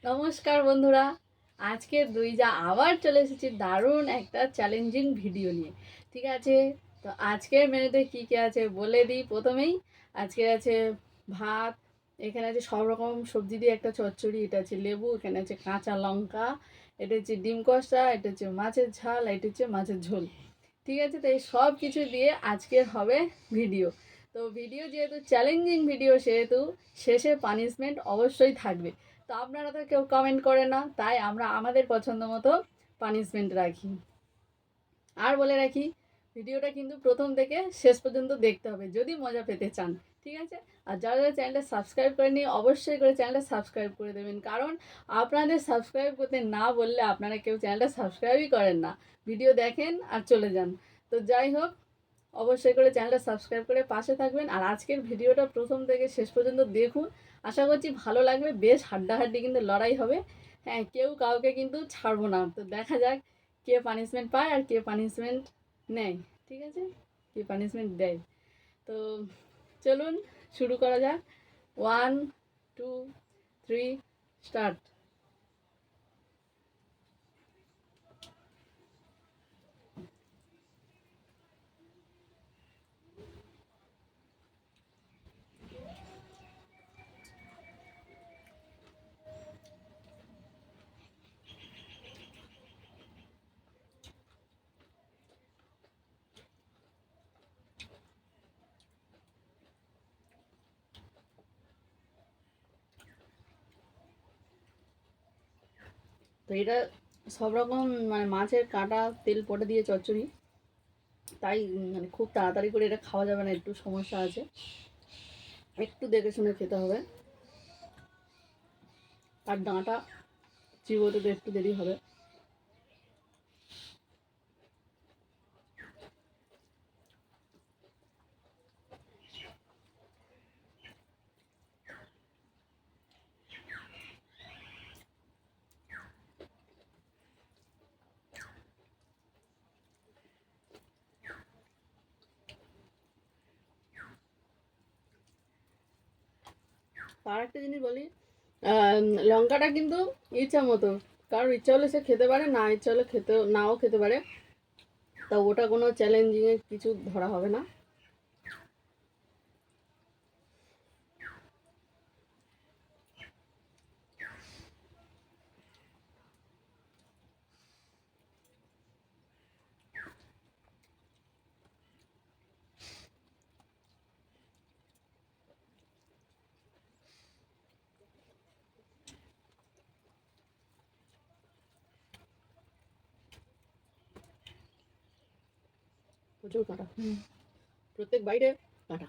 নমস্কার বন্ধুরা। আজকে দুইজা আবার চলে এসেছি দারুণ একটা চ্যালেঞ্জিং ভিডিও নিয়ে। ঠিক আছে, তো আজকের মেনুতে কী কী আছে বলে দিই প্রথমেই। আজকে আছে ভাত, এখানে আছে সব রকম সবজি দিয়ে একটা চচ্চড়ি, এটা আছে লেবু, এখানে আছে কাঁচা লঙ্কা, এটা হচ্ছে ডিম কষা, এটা হচ্ছে মাছের ঝাল, এটা হচ্ছে মাছের ঝোল। ঠিক আছে, তো এই সব কিছু দিয়ে আজকের হবে ভিডিও। তো ভিডিও যেহেতু চ্যালেঞ্জিং ভিডিও, সেহেতু শেষে পানিশমেন্ট অবশ্যই থাকবে। তো আপনারা তো কেউ কমেন্ট করে না, তাই আমরা আমাদের পছন্দ মতো পানিশমেন্ট রাখি। আর বলে রাখি, ভিডিওটা কিন্তু প্রথম থেকে শেষ পর্যন্ত দেখতে হবে যদি মজা পেতে চান। ঠিক আছে, আর যারা যারা চ্যানেলটা সাবস্ক্রাইব করেনি অবশ্যই করে চ্যানেলটা সাবস্ক্রাইব করে দেবেন, কারণ আপনাদের সাবস্ক্রাইব করতে না বললে আপনারা কেউ চ্যানেলটা সাবস্ক্রাইবই করেন না, ভিডিও দেখেন আর চলে যান। তো যাই হোক, অবশ্যই করে চ্যানেলটা সাবস্ক্রাইব করে পাশে থাকবেন। আর আজকের ভিডিওটা প্রথম থেকে শেষ পর্যন্ত দেখুন, আশা করছি ভালো লাগবে। বেশ হাড্ডাহাড্ডি কিন্তু লড়াই হবে। হ্যাঁ, কেউ কাউকে কিন্তু ছাড়বো না। তো দেখা যাক কে পানিশমেন্ট পায় আর কে পানিশমেন্ট নেয়। ঠিক আছে, কে পানিশমেন্ট দেয়। তো চলুন শুরু করা যাক। 1, 2, 3, স্টার্ট। তো এটা সব রকম মানে মাছের কাঁটা তেল পটে দিয়ে চচ্চড়ি, তাই মানে খুব তাড়াতাড়ি করে এটা খাওয়া যাবে না, একটু সমস্যা আছে, একটু দেখে শুনে খেতে হবে। আর ডাঁটা চিবোতে তো একটু দেরি হবে। আর একটা জিনিস বলি, লঙ্কাটা কিন্তু ইচ্ছা মতো, কারোর ইচ্ছা হলে সে খেতে পারে, না ইচ্ছা হলে নাও খেতে পারে। তা ওটা কোনো চ্যালেঞ্জিংয়ের কিছু ধরা হবে না। প্রচুর কাঁটা, প্রত্যেক বাইরে কাঁটা।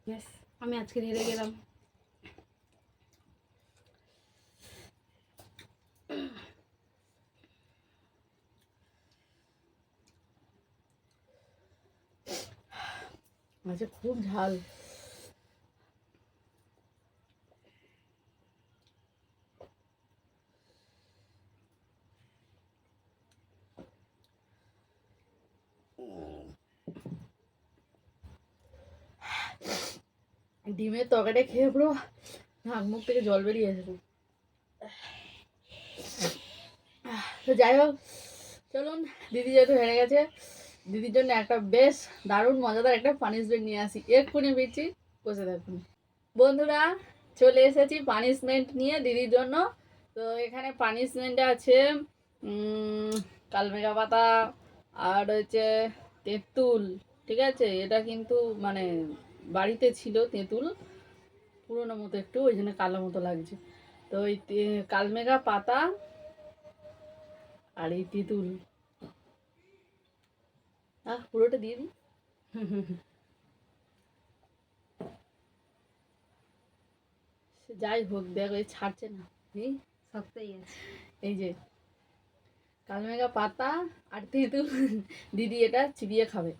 ব্যাস আমি আজকে হেরে গেলাম। আচ্ছা খুব ঝাল। ডিমের তরকারিটা খেয়ে পুরো নাক মুখ থেকে জল বেরিয়ে এসেছে। তো যাই হোক, চলুন দিদি যেহেতু হেরে গেছে, দিদির জন্য একটা বেশ দারুণ মজাদার একটা পানিশমেন্ট নিয়ে আসি। এক্ষুনি বিচ্ছি, বসে থাকুন। বন্ধুরা, চলে এসেছি পানিশমেন্ট নিয়ে দিদির জন্য। তো এখানে পানিশমেন্টে আছে কালমেঘা পাতা আর হচ্ছে তেঁতুল। ঠিক আছে, এটা কিন্তু মানে বাড়িতে ছিল তেঁতুল, পুরোনো মতো একটু, ওই জন্য কালো মতো লাগছে। তো ওই কালমেঘা পাতা আর এই তেঁতুল, পুরোটা দিয়ে দিই। যাই হোক, দেখো এই ছাড়ছে না, এই সবটাই আছে। এই যে কালমেঘা পাতা আর তেঁতুল, দিদি এটা চিবিয়ে খাবে।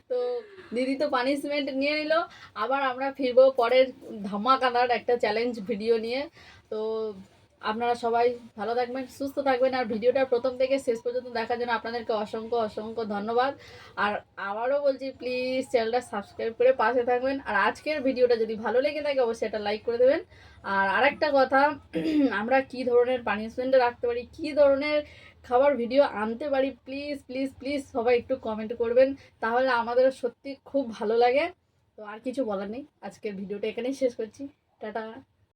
তো দিদি তো পানিশমেন্ট নিয়ে নিল। আবার আমরা ফিরবো পরের ধামাকাদার একটা চ্যালেঞ্জ ভিডিও নিয়ে। তো আপনারা সবাই ভালো থাকবেন, সুস্থ থাকবেন, আর ভিডিওটা প্রথম থেকে শেষ পর্যন্ত দেখার জন্য আপনাদেরকে অসংখ্য অসংখ্য ধন্যবাদ। আর আবারও বলছি, প্লিজ চ্যানেলটা সাবস্ক্রাইব করে পাশে থাকবেন। আর আজকের ভিডিওটা যদি ভালো লেগে থাকে অবশ্যই একটা লাইক করে দেবেন। আর আরেকটা কথা, আমরা কি ধরনের পানিশমেন্টে রাখতে পারি, কি ধরনের খাবার ভিডিও আনতে পারি, প্লিজ প্লিজ প্লিজ সবাই একটু কমেন্ট করবেন, তাহলে আমাদেরও সত্যি খুব ভালো লাগে। তো আর কিছু বলার নেই, আজকের ভিডিওটা এখানেই শেষ করছি। টাটা।